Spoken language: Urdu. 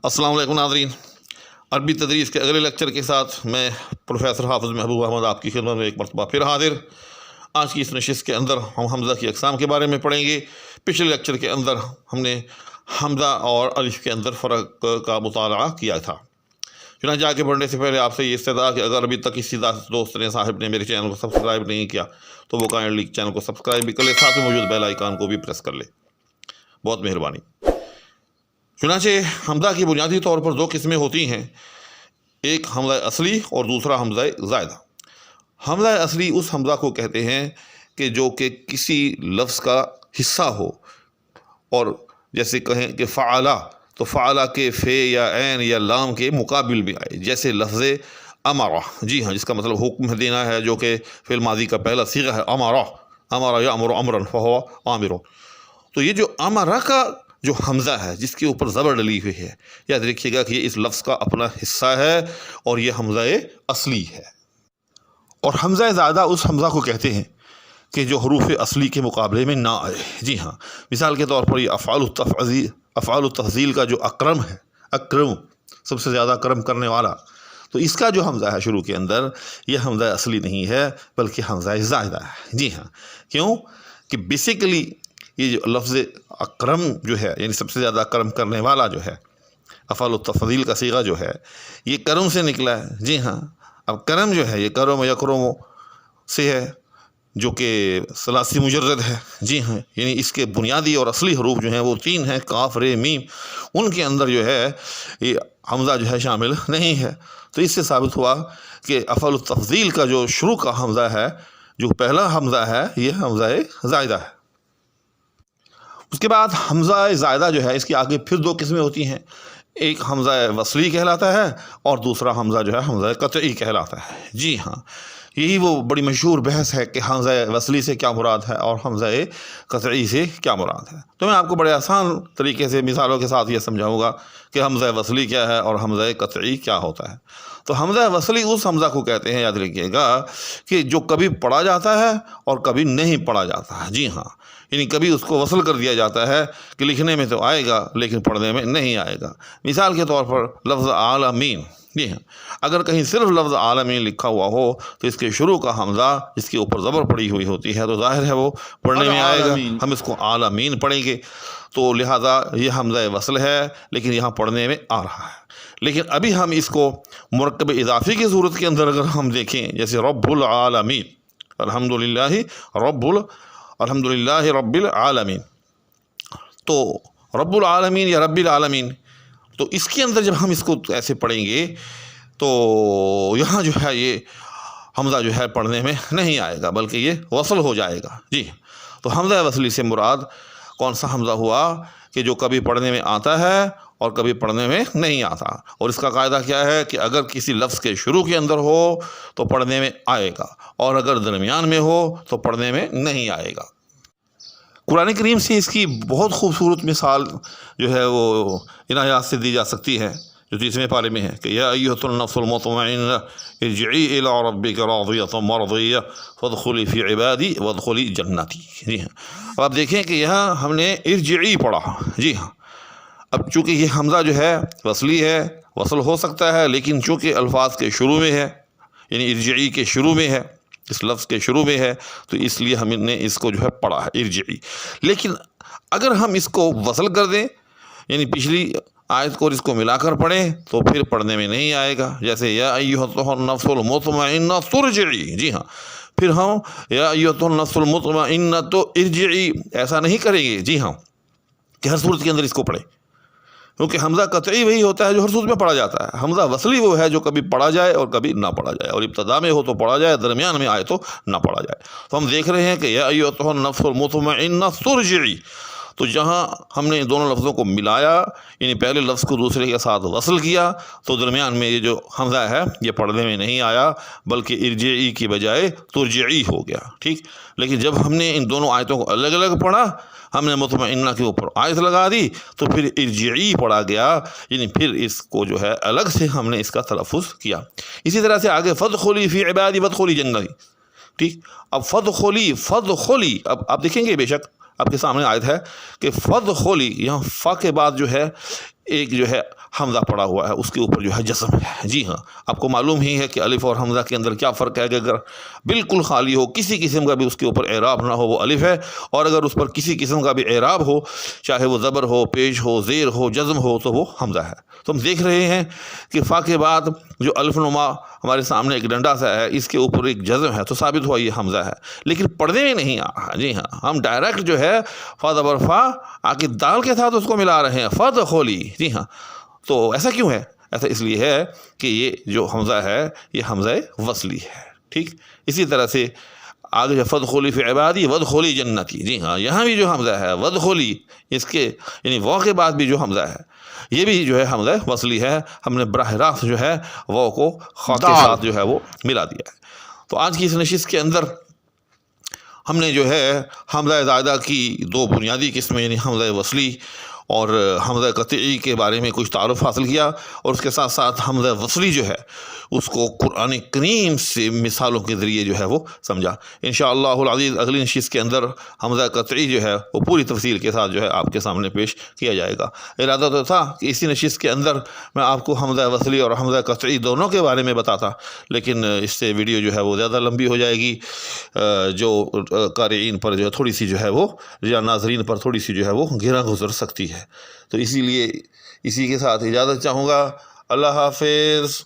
السلام علیکم ناظرین، عربی تدریس کے اگلے لیکچر کے ساتھ میں پروفیسر حافظ محبوب احمد آپ کی خدمت میں ایک مرتبہ پھر حاضر۔ آج کی اس نشست کے اندر ہم حمزہ کی اقسام کے بارے میں پڑھیں گے۔ پچھلے لیکچر کے اندر ہم نے حمزہ اور الف کے اندر فرق کا مطالعہ کیا تھا۔ چنانچہ آگے بڑھنے سے پہلے آپ سے یہ استدعا کہ اگر ابھی تک کسی دوست نے صاحب نے میرے چینل کو سبسکرائب نہیں کیا تو وہ کائنڈلی چینل کو سبسکرائب بھی کر لے، ساتھ میں موجود بیل آئیکن کو بھی پریس کر لے، بہت مہربانی۔ چنانچہ حمزہ کی بنیادی طور پر دو قسمیں ہوتی ہیں، ایک حمزہ اصلی اور دوسرا حمزہ زائدہ۔ حمزہ اصلی اس حمزہ کو کہتے ہیں کہ جو کہ کسی لفظ کا حصہ ہو، اور جیسے کہیں کہ فعلا تو فعلا کے فے یا عین یا لام کے مقابل میں آئے، جیسے لفظ امرا، جی ہاں، جس کا مطلب حکم دینا ہے، جو کہ فعل ماضی کا پہلا صیغہ ہے، امرا، امرا یامر امرا فہو عامر۔ تو یہ جو امرا کا جو حمزہ ہے جس کے اوپر زبر ڈلی ہوئی ہے، یاد رکھیے گا کہ یہ اس لفظ کا اپنا حصہ ہے اور یہ حمزہ اصلی ہے۔ اور حمزہ زائدہ اس حمزہ کو کہتے ہیں کہ جو حروف اصلی کے مقابلے میں نہ آئے۔ جی ہاں، مثال کے طور پر یہ افعال التفضیل کا جو اکرم ہے، اکرم سب سے زیادہ کرم کرنے والا، تو اس کا جو حمزہ ہے شروع کے اندر، یہ حمزہ اصلی نہیں ہے بلکہ حمزہ زائدہ ہے۔ جی ہاں، کیوں کہ بیسیکلی یہ جو لفظ اکرم جو ہے، یعنی سب سے زیادہ کرم کرنے والا جو ہے، افعال التفضیل کا صیغہ جو ہے، یہ کرم سے نکلا ہے۔ جی ہاں، اب کرم جو ہے یہ کرم یکرم سے ہے، جو کہ ثلاثی مجرد ہے۔ جی ہاں، یعنی اس کے بنیادی اور اصلی حروف جو ہیں وہ تین ہیں، قاف رے میم، ان کے اندر جو ہے یہ حمزہ جو ہے شامل نہیں ہے۔ تو اس سے ثابت ہوا کہ افعال التفضیل کا جو شروع کا حمزہ ہے، جو پہلا حمزہ ہے، یہ حمزہ زائدہ ہے۔ اس کے بعد حمزہ زائدہ جو ہے، اس کی آگے پھر دو قسمیں ہوتی ہیں، ایک حمزہ وصلی کہلاتا ہے اور دوسرا حمزہ جو ہے حمزہ قطعی کہلاتا ہے۔ جی ہاں، یہی وہ بڑی مشہور بحث ہے کہ حمزہ وصلی سے کیا مراد ہے اور حمزہ قطعی سے کیا مراد ہے۔ تو میں آپ کو بڑے آسان طریقے سے مثالوں کے ساتھ یہ سمجھاؤں گا کہ حمزہ وصلی کیا ہے اور حمزہ قطعی کیا ہوتا ہے۔ تو حمزہ وصلی اس حمزہ کو کہتے ہیں، یاد رکھیے گا، کہ جو کبھی پڑھا جاتا ہے اور کبھی نہیں پڑھا جاتا ہے۔ جی ہاں، یعنی کبھی اس کو وصل کر دیا جاتا ہے کہ لکھنے میں تو آئے گا لیکن پڑھنے میں نہیں آئے گا۔ مثال کے طور پر لفظ عالمین، جی ہاں، اگر کہیں صرف لفظ عالمین لکھا ہوا ہو تو اس کے شروع کا حمزہ جس کے اوپر زبر پڑی ہوئی ہوتی ہے تو ظاہر ہے وہ پڑھنے میں آئے گا، ہم اس کو عالمین پڑھیں گے، تو لہٰذا یہ حمزہ وصل ہے لیکن یہاں پڑھنے میں آ رہا ہے۔ لیکن ابھی ہم اس کو مرکب اضافی کی صورت کے اندر اگر ہم دیکھیں، جیسے رب العالمین، الحمدللہ رب العالمین، تو رب العالمین یا رب العالمین، تو اس کے اندر جب ہم اس کو ایسے پڑھیں گے تو یہاں جو ہے یہ حمزہ جو ہے پڑھنے میں نہیں آئے گا بلکہ یہ وصل ہو جائے گا۔ جی، تو حمزہ وصلی سے مراد کون سا حمزہ ہوا کہ جو کبھی پڑھنے میں آتا ہے اور کبھی پڑھنے میں نہیں آتا، اور اس کا قاعدہ کیا ہے کہ اگر کسی لفظ کے شروع کے اندر ہو تو پڑھنے میں آئے گا، اور اگر درمیان میں ہو تو پڑھنے میں نہیں آئے گا۔ قرآن کریم سے اس کی بہت خوبصورت مثال جو ہے وہ عنایات سے دی جا سکتی ہے، جو 30ویں پارے میں ہے کہ یا ایھۃ النفس المطمئنہ ارجعی الی ربک راضیۃ مرضیہ فادخلی فی عبادی وادخلی جنتی۔ جی ہاں، اب آپ دیکھیں کہ یہاں ہم نے ارجعی پڑھا۔ جی ہاں، اب چونکہ یہ حمزہ جو ہے وصلی ہے، وصل ہو سکتا ہے، لیکن چونکہ الفاظ کے شروع میں ہے، یعنی ارجعی کے شروع میں ہے، اس لفظ کے شروع میں ہے، تو اس لیے ہم نے اس کو جو ہے پڑھا ہے ارجعی۔ لیکن اگر ہم اس کو وصل کر دیں، یعنی پچھلی آیت کو اور اس کو ملا کر پڑھیں، تو پھر پڑھنے میں نہیں آئے گا، جیسے یا ایھۃ النفس المطمئنہ ترجعی۔ جی ہاں، پھر ہم یا ایھۃ النفس المطمئنہ تو ارجعی ایسا نہیں کریں گے۔ جی ہاں، کہ ہر صورت کے اندر اس کو پڑھیں، کیونکہ حمزہ قطعی وہی ہوتا ہے جو ہر صورت میں پڑھا جاتا ہے، حمزہ وصلی وہ ہے جو کبھی پڑھا جائے اور کبھی نہ پڑھا جائے، اور ابتدا میں ہو تو پڑھا جائے، درمیان میں آئے تو نہ پڑھا جائے۔ تو ہم دیکھ رہے ہیں کہ یا ایھۃ النفس المطمئنہ ترجعی، تو جہاں ہم نے دونوں لفظوں کو ملایا، یعنی پہلے لفظ کو دوسرے کے ساتھ وصل کیا، تو درمیان میں یہ جو حمزہ ہے یہ پڑھنے میں نہیں آیا بلکہ ارجعی کی بجائے ترجعی ہو گیا۔ ٹھیک، لیکن جب ہم نے ان دونوں آیتوں کو الگ الگ پڑھا، ہم نے مطمئنہ کے اوپر آیت لگا دی تو پھر ارجعی پڑھا گیا، یعنی پھر اس کو جو ہے الگ سے ہم نے اس کا تلفظ کیا۔ اسی طرح سے آگے فادخلی فی عبادی وادخلی جنتی۔ ٹھیک، اب فادخلی، اب آپ دیکھیں گے، بے شک آپ کے سامنے آیت ہے کہ فادخلی، یہاں فا کے بعد جو ہے ایک جو ہے حمزہ پڑا ہوا ہے اس کے اوپر جو ہے جزم ہے۔ جی ہاں، آپ کو معلوم ہی ہے کہ الف اور حمزہ کے اندر کیا فرق ہے کہ اگر بالکل خالی ہو، کسی قسم کا بھی اس کے اوپر اعراب نہ ہو، وہ الف ہے، اور اگر اس پر کسی قسم کا بھی اعراب ہو، چاہے وہ زبر ہو، پیش ہو، زیر ہو، جزم ہو، تو وہ حمزہ ہے۔ تو ہم دیکھ رہے ہیں کہ فا کے بعد جو الف نما ہمارے سامنے ایک ڈنڈا سا ہے، اس کے اوپر ایک جزم ہے، تو ثابت ہوا یہ حمزہ ہے، لیکن پڑھنے میں نہیں آ رہا۔ جی ہاں، ہم ڈائریکٹ جو ہے فا زبر فا آگے دال کے ساتھ اس کو ملا رہے ہیں، فدخلی۔ جی ہاں، تو ایسا کیوں ہے؟ ایسا اس لیے ہے کہ یہ جو حمزہ ہے یہ حمزہ وصلی ہے، ٹھیک۔ اسی طرح سے آگے جو فدخلی فی عبادی ودخلی جنتی، جی ہاں، یہاں بھی جو حمزہ ہے ودخلی، اس کے یعنی واو کے بعد بھی جو حمزہ ہے یہ بھی جو ہے حمزہ وصلی ہے، ہم نے براہ راست جو ہے واو کو خا کے ساتھ جو ہے وہ ملا دیا ہے۔ تو آج کی اس نشست کے اندر ہم نے جو ہے حمزہ زائدہ کی دو بنیادی قسمیں یعنی حمزہ وصلی اور حمزہ قطعی کے بارے میں کچھ تعارف حاصل کیا، اور اس کے ساتھ ساتھ حمزہ وصلی جو ہے اس کو قرآن کریم سے مثالوں کے ذریعے جو ہے وہ سمجھا۔ انشاءاللہ العزیز اگلی نشست کے اندر حمزہ قطعی جو ہے وہ پوری تفصیل کے ساتھ جو ہے آپ کے سامنے پیش کیا جائے گا۔ ارادہ تو تھا کہ اسی نشست کے اندر میں آپ کو حمزہ وصلی اور حمزہ قطعی دونوں کے بارے میں بتاتا، لیکن اس سے ویڈیو جو ہے وہ زیادہ لمبی ہو جائے گی، جو قارئین پر جو ہے تھوڑی سی جو ہے وہ یا ناظرین پر تھوڑی سی جو ہے وہ گراں گزر سکتی ہے۔ تو اسی لیے اسی کے ساتھ اجازت چاہوں گا۔ اللہ حافظ۔